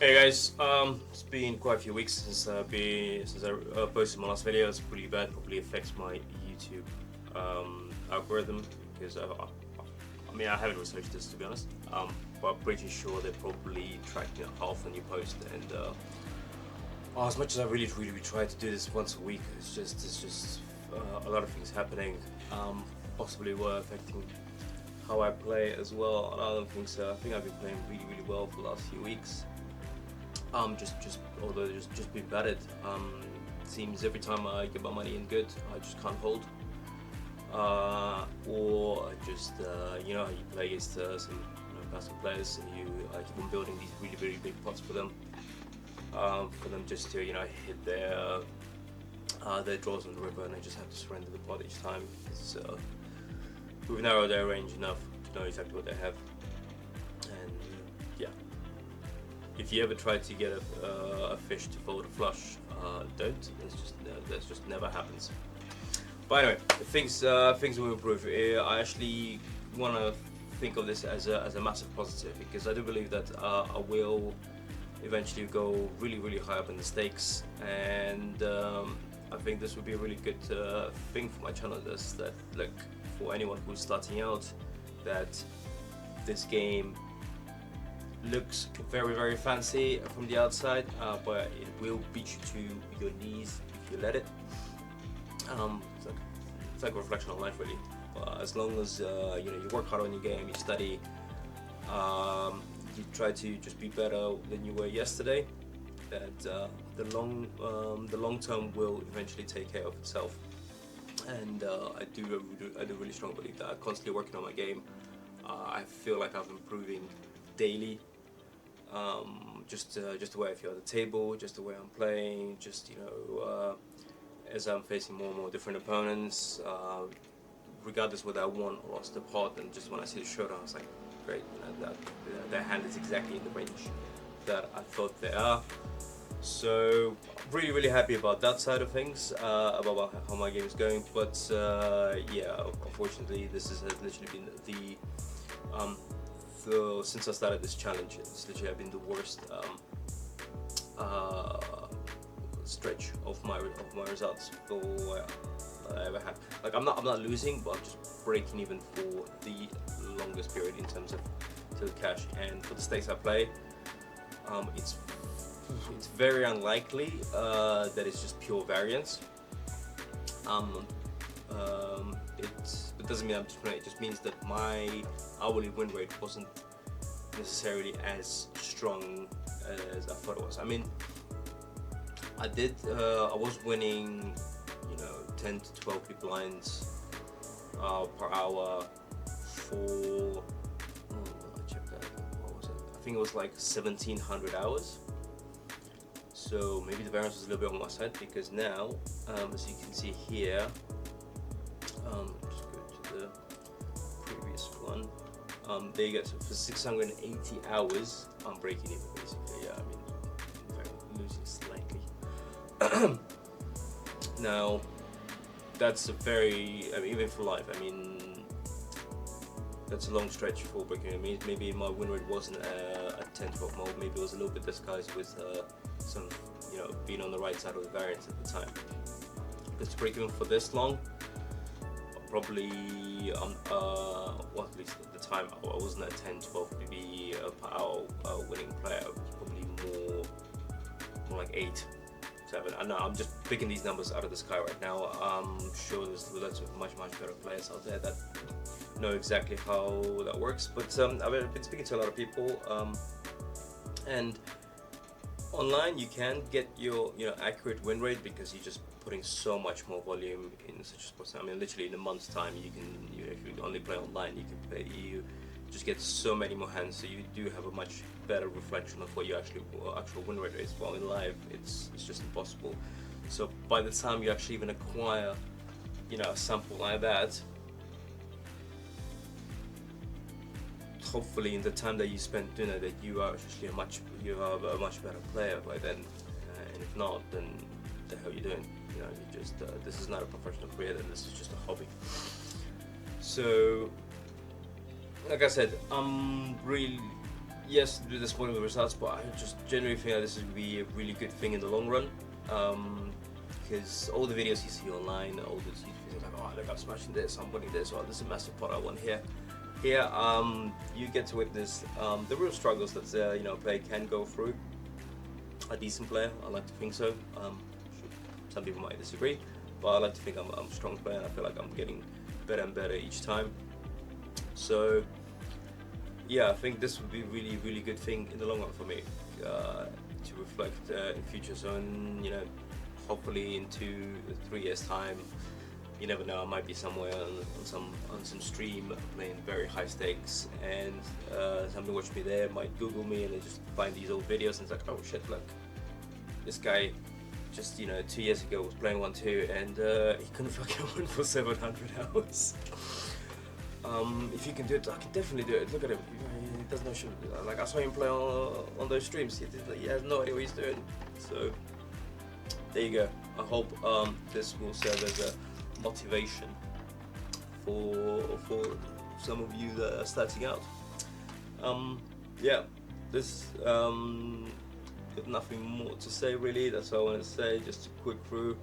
Hey guys, it's been quite a few weeks since I posted my last video. It's pretty bad. Probably affects my YouTube algorithm because I mean I haven't researched this to be honest. But I'm pretty sure they're probably tracking half when you post. And as much as I really try to do this once a week, it's just a lot of things happening. Possibly were affecting how I play as well. And I don't think so. I think I've been playing really well for the last few weeks. Just being bad at it. Seems every time I get my money in good, I just can't hold. Or just you know, you play against some basketball players, and you keep on building these really big pots for them just to hit their draws on the river, and they just have to surrender the pot each time. So we've narrowed their range enough to know exactly what they have, and yeah. If you ever try to get a fish to fold a flush, don't. That just never happens. But anyway, things will improve. I actually want to think of this as a massive positive, because I do believe that I will eventually go really high up in the stakes, and I think this would be a really good thing for my channel. That like for anyone who's starting out, that this game looks very fancy from the outside, but it will beat you to your knees if you let it. It's like a reflection on life, really. As long as you work hard on your game, you study, you try to just be better than you were yesterday, that the long term will eventually take care of itself. And I do really strongly believe that. Constantly working on my game, I feel like I'm improving daily. Just the way I feel at the table, just the way I'm playing, just as I'm facing more and more different opponents, regardless whether I won or lost the pot. And just when I see the showdown, I was like, great, their hand is exactly in the range that I thought they are. So really happy about that side of things, about how my game is going. But yeah, unfortunately, this has literally been since I started this challenge, it's literally been the worst stretch of my results I ever had. Like I'm not losing, but I'm just breaking even for the longest period in terms of total cash. And for the stakes I play, it's very unlikely that it's just pure variance. It doesn't mean I'm just playing. It just means that my hourly win rate wasn't necessarily as strong as I thought it was. I mean, I was winning 10 to 12 big blinds per hour for I checked that, what was it? I think it was like 1700 hours. So maybe the variance was a little bit on my side, because now, as you can see here, just go to the previous one. There you go. So for 680 hours, I'm breaking even basically. Yeah, I mean, in fact, I'm losing slightly. Now, that's a very, I mean, even for life, I mean, that's a long stretch for breaking. I mean, maybe my win rate wasn't a 10-12 mode. Maybe it was a little bit disguised with some, being on the right side of the variance at the time. Because to break even for this long, probably well, at least at the time, I wasn't a 10-12 maybe per hour winning player. I was probably more like 8, 7. I know I'm just picking these numbers out of the sky right now. I'm sure there's lots of much better players out there that know exactly how that works. But I've been speaking to a lot of people, and online you can get your accurate win rate, because you're just putting so much more volume in such a spot. I mean, literally in a month's time, if you only play online, you just get so many more hands, so you do have a much better reflection of what your actual win rate is. While in live, it's just impossible. So by the time you actually even acquire a sample like that, hopefully in the time that you spend doing it, that you are actually a much better player by then. And if not, then what the hell are you doing? You just this is not a professional career, then this is just a hobby. So like I said, I'm really yes, disappointing with results, but I just generally think that this would be a really good thing in the long run. Because all the videos you see online, all the YouTube videos, like, oh look, I'm smashing this, I'm winning this, oh this is a massive pot I won here. Here, you get to witness the real struggles that a player can go through. A decent player, I like to think so. Some people might disagree, but I like to think I'm a strong player, and I feel like I'm getting better and better each time. So yeah, I think this would be a really good thing in the long run for me, to reflect in future. So hopefully in 2-3 years time, you never know, I might be somewhere on some stream playing very high stakes, and somebody watch me there might Google me and they just find these old videos and it's like, oh shit, look, this guy just 2 years ago was playing 1-2 and he couldn't fucking win for 700 hours. If you can do it, I can definitely do it. Look at him, he doesn't know shit. Like, I saw him play on those streams, he has no idea what he's doing. So there you go. I hope this will serve as a motivation for some of you that are starting out. Yeah, this got nothing more to say really. That's all I want to say. Just a quick through.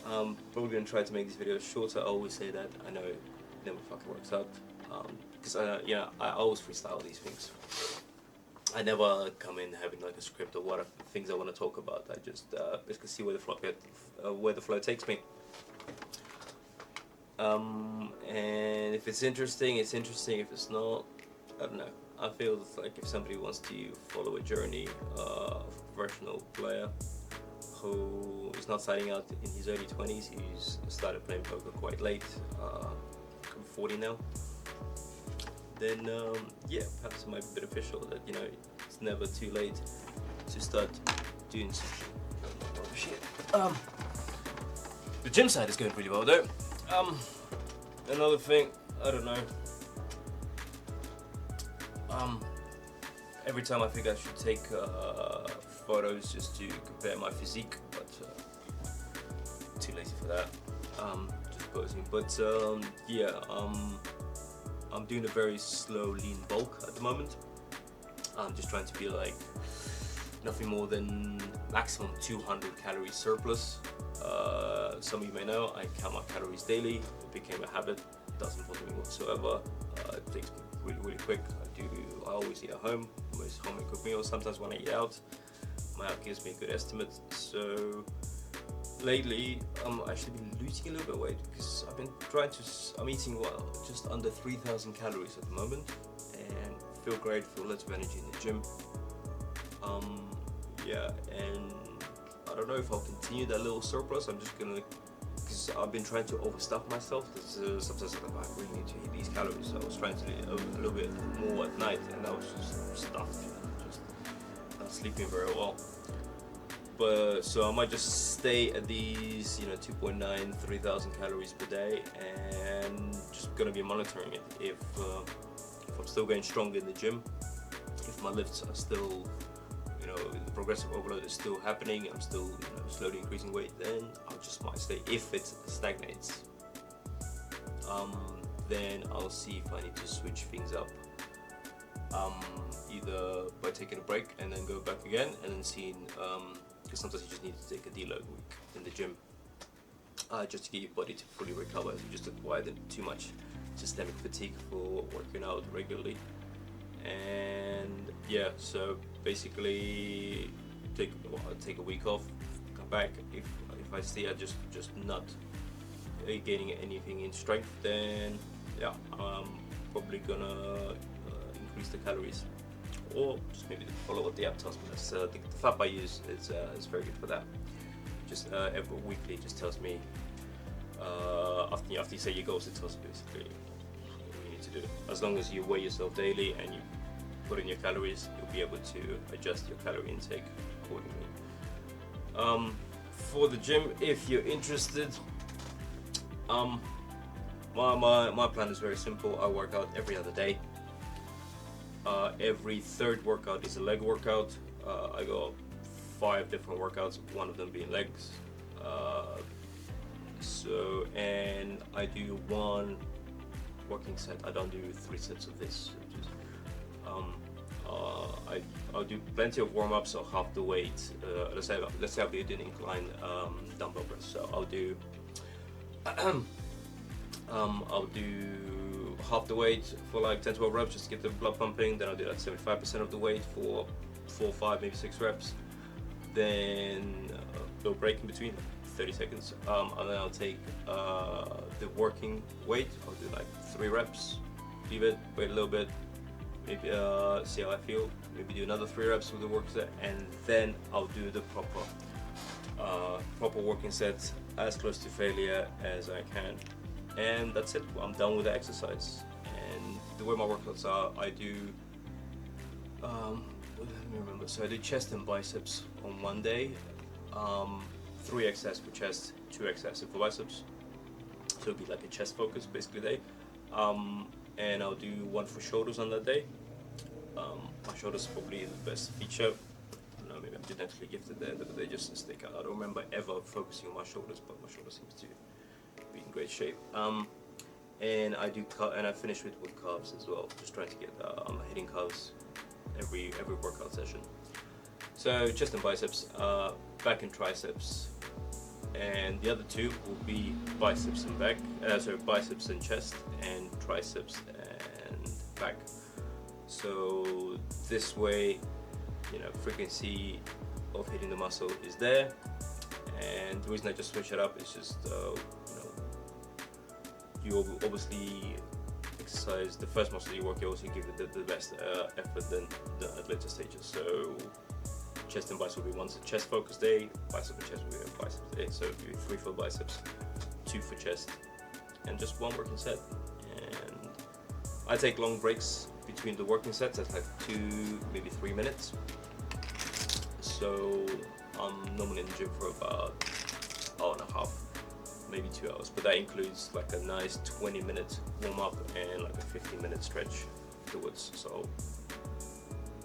Probably gonna try to make these videos shorter. I always say that. I know it never fucking works out because I always freestyle these things. I never come in having like a script or what things I want to talk about. I just basically see where the flow takes me. And if it's interesting, it's interesting. If it's not, I don't know. I feel like if somebody wants to follow a journey of a professional player who is not starting out in his early 20s, he's started playing poker quite late, I'm 40 now, then yeah, perhaps it might be beneficial that it's never too late to start doing something. The gym side is going really well though. Another thing, I don't know. Every time I think I should take photos just to compare my physique, but too lazy for that. Just posing. But yeah, I'm doing a very slow lean bulk at the moment. I'm just trying to be like nothing more than maximum 200 calories surplus. Some of you may know I count my calories daily. It became a habit. It doesn't bother me whatsoever. It takes me really quick. I always eat at home. Always homemade cooked meals. Sometimes when I eat out, my app gives me a good estimate. So lately, I'm actually been losing a little bit of weight because I've been I'm eating just under 3,000 calories at the moment, and feel great. Feel lots of energy in the gym. Yeah, and I don't know if I'll continue that little surplus. I'm just gonna, because I've been trying to overstuff myself. Sometimes I'm like, I really need to hit these calories. So I was trying to eat a little bit more at night, and I was just stuffed, just not sleeping very well. But so I might just stay at these, 2.9, 3,000 calories per day, and just gonna be monitoring it. If I'm still getting stronger in the gym, if my lifts are still, the progressive overload is still happening, I'm still slowly increasing weight, then I just might stay. If it stagnates, then I'll see if I need to switch things up, either by taking a break and then go back again, and then seeing, because sometimes you just need to take a deload week in the gym, just to get your body to fully recover. You just acquire too much systemic fatigue for working out regularly. And yeah, so basically take a week off, come back. If I see I just not gaining anything in strength, then yeah, I'm probably gonna increase the calories, or just maybe follow what the app tells me. The fab I use is very good for that. Just every weekly, it just tells me after you say your goals, it tells you basically to do. As long as you weigh yourself daily and you put in your calories, you'll be able to adjust your calorie intake accordingly. For the gym, if you're interested, my plan is very simple. I work out every other day. Every third workout is a leg workout. I go 5 different workouts, one of them being legs. And I do 1 working set. I don't do 3 sets of this. I'll do plenty of warm-ups, so half the weight. Let's say I'll be doing incline dumbbell press. So I'll do half the weight for like 10-12 reps just to get the blood pumping. Then I'll do like 75% of the weight for 4, 5, maybe 6 reps. Then a little break in between, 30 seconds. And then I'll take the working weight. I'll do like 3 reps, leave it, wait a little bit, maybe see how I feel. Maybe do another 3 reps with the work set, and then I'll do the proper working sets as close to failure as I can. And that's it. I'm done with the exercise. And the way my workouts are, I do let me remember. So I do chest and biceps on one day, 3 exercises for chest, 2 exercises for biceps. So it'll be like a chest focus basically day. And I'll do 1 for shoulders on that day. My shoulders are probably the best feature. Maybe I'm genetically gifted there, but they just stick out. I don't remember ever focusing on my shoulders, but my shoulder seems to be in great shape. And I do and I finish with calves as well. Just trying to get hitting calves every workout session. So chest and biceps, back and triceps, and the other 2 will be biceps and back. Biceps and chest, and triceps and back. So this way, frequency of hitting the muscle is there, and the reason I just switch it up is just you obviously exercise the first muscle you work, you also give it the best effort than at later stages. So chest and biceps will be 1 chest focus day, bicep and chest will be a biceps day. So do 3 for biceps, 2 for chest, and just 1 working set. And I take long breaks between the working sets. That's like 2, maybe 3 minutes. So I'm normally in the gym for about an hour and a half, maybe 2 hours, but that includes like a nice 20-minute warm up and like a 15-minute stretch afterwards. So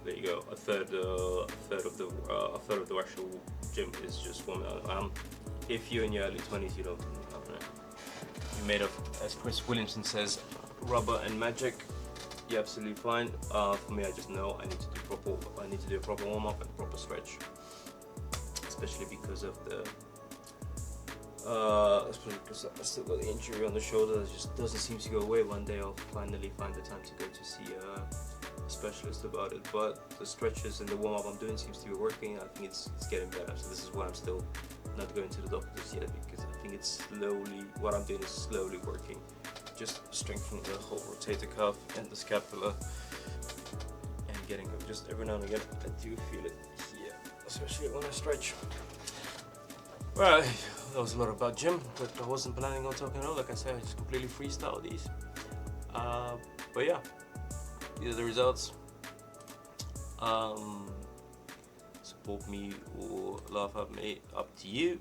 there you go. A third of the actual gym is just warming up. If you're in your early 20s, you're made of, as Chris Williamson says, rubber and magic. You're absolutely fine. For me, I just know I need to do a proper warm up and proper stretch, especially because of because I still got the injury on the shoulder that just doesn't seem to go away. One day I'll finally find the time to go to see a specialist about it. But the stretches and the warm up I'm doing seems to be working. I think it's getting better. So this is why I'm still not going to the doctors yet, because I think it's what I'm doing is slowly working. Just strengthening the whole rotator cuff and the scapula, and getting up. Just every now and again I do feel it here, especially when I stretch. Right, that was a lot about gym, but I wasn't planning on talking at all. Like I said, I just completely freestyle these. But yeah, these are the results. Support me or laugh at me, up to you.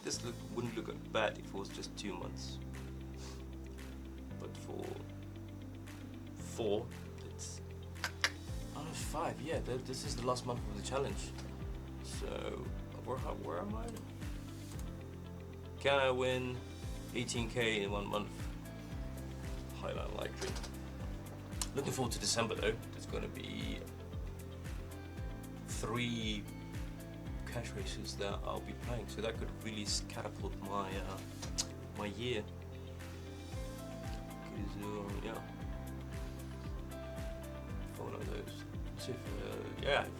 This wouldn't look bad if it was just 2 months. But for 4, it's 5. Yeah, this is the last month of the challenge. So where am I? Can I win 18k in 1 month? Highly unlikely. Looking forward to December though. There's going to be 3 cash races that I'll be playing, so that could really catapult my year. Yeah, for one of those. So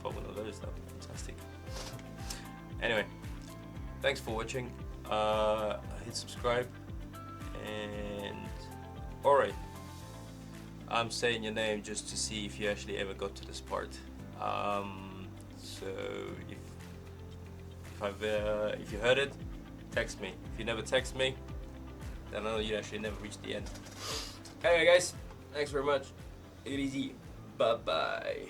for one of those, that'd be fantastic. Anyway, thanks for watching. Hit subscribe, and alright, I'm saying your name just to see if you actually ever got to this part. So if you heard it, text me. If you never text me, then I know you actually never reached the end. Anyway guys, thanks very much. Take it easy. Bye bye.